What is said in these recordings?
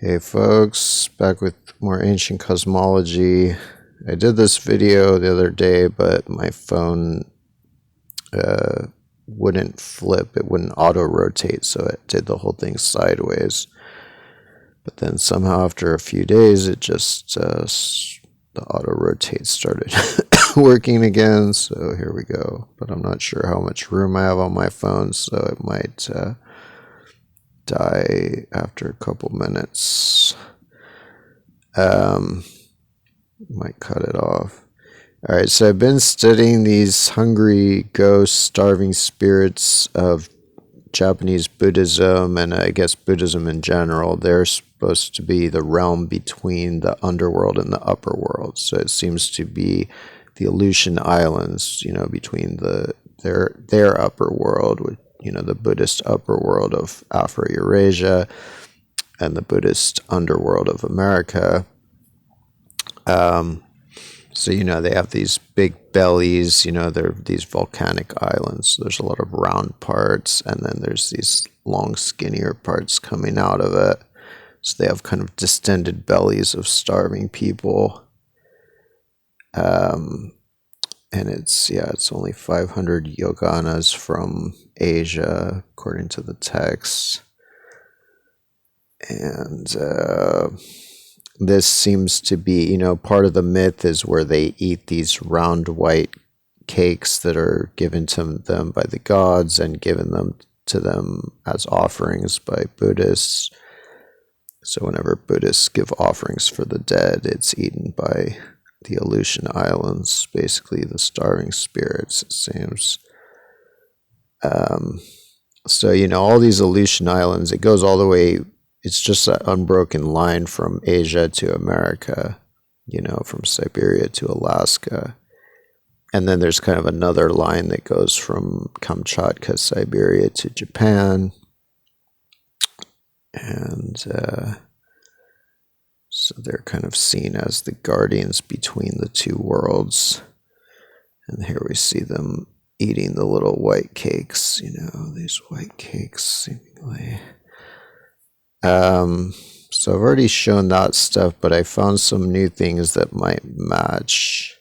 Hey folks, back with more ancient cosmology. I did this video the other day, but my phone wouldn't flip, it wouldn't auto-rotate, so it did the whole thing sideways. But then somehow after a few days, it just, the auto-rotate started working again, so here we go. But I'm not sure how much room I have on my phone, so it might die after a couple minutes. Might cut it off. All right, so I've been studying these hungry ghosts, starving spirits of Japanese Buddhism, and I guess Buddhism in general. They're supposed to be the realm between the underworld and the upper world. So it seems to be the Aleutian Islands, between their upper world, with the Buddhist upper world of Afro-Eurasia and the Buddhist underworld of America. So, they have these big bellies, they're these volcanic islands. So there's a lot of round parts, and then there's these long, skinnier parts coming out of it. So they have kind of distended bellies of starving people. And it's only 500 yoganas from Asia, according to the text. And this seems to be, part of the myth is where they eat these round white cakes that are given to them by the gods and given them to them as offerings by Buddhists. So whenever Buddhists give offerings for the dead, it's eaten by the Aleutian Islands, basically the starving spirits, it seems. So, all these Aleutian Islands, it goes all the way. It's just an unbroken line from Asia to America, from Siberia to Alaska. And then there's kind of another line that goes from Kamchatka, Siberia to Japan. And so they're kind of seen as the guardians between the two worlds. And here we see them eating the little white cakes, these white cakes seemingly. So I've already shown that stuff, but I found some new things that might match.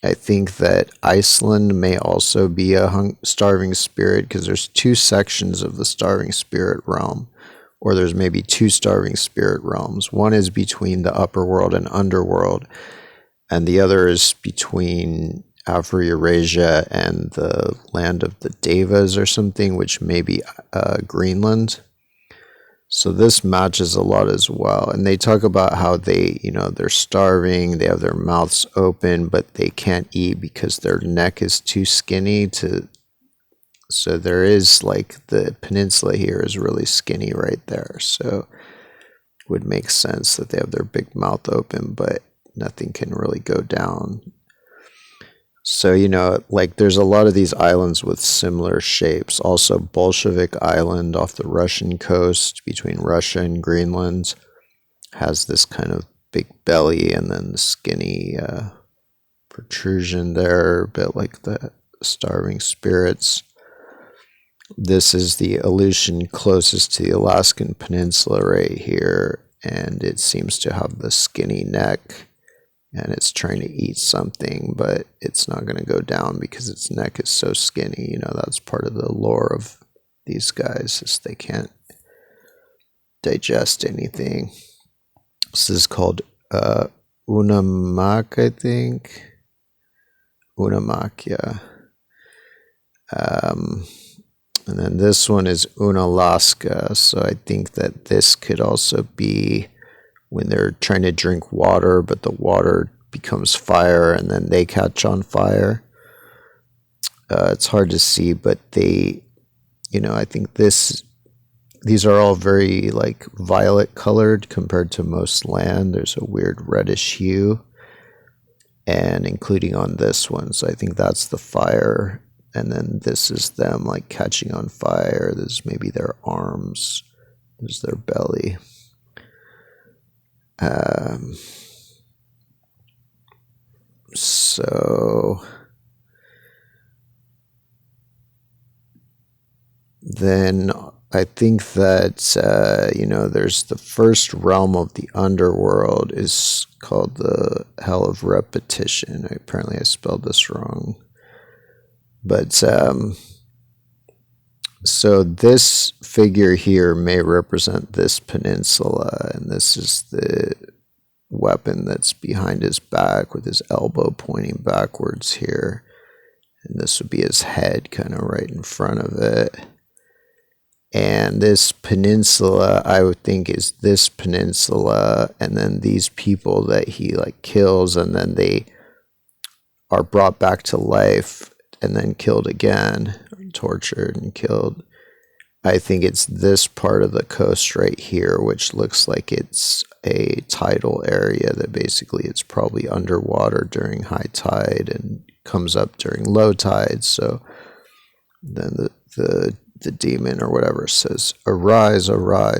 I think that Iceland may also be a starving spirit, because there's two sections of the starving spirit realm, or there's maybe two starving spirit realms. One is between the upper world and underworld, and the other is between Afro-Eurasia and the land of the Devas or something, which may be Greenland. So this matches a lot as well. And they talk about how they, they're starving, they have their mouths open, but they can't eat because their neck is too skinny to. So there is, the peninsula here is really skinny right there. So it would make sense that they have their big mouth open, but nothing can really go down. So, there's a lot of these islands with similar shapes. Also, Bolshevik Island off the Russian coast between Russia and Greenland has this kind of big belly and then the skinny protrusion there, a bit like the starving spirits. This is the Aleutian closest to the Alaskan peninsula right here, and it seems to have the skinny neck. And it's trying to eat something, but it's not going to go down because its neck is so skinny. That's part of the lore of these guys, is they can't digest anything. This is called Unamak, I think. Unamak, yeah. And then this one is Unalaska. So I think that this could also be when they're trying to drink water, but the water becomes fire and then they catch on fire. It's hard to see, but they, I think these are all very violet colored compared to most land. There's a weird reddish hue, and including on this one. So I think that's the fire. And then this is them catching on fire. This is maybe their arms. This is their belly. So then I think that, there's the first realm of the underworld is called the Hell of Repetition. Apparently, I spelled this wrong. But so this figure here may represent this peninsula, and this is the weapon that's behind his back with his elbow pointing backwards here. And this would be his head kind of right in front of it. And this peninsula, I would think, is this peninsula, and then these people that he like kills, and then they are brought back to life and then killed again, tortured and killed. I think it's this part of the coast right here, which looks like it's a tidal area that basically it's probably underwater during high tide and comes up during low tide. So then the demon or whatever says, "Arise, arise."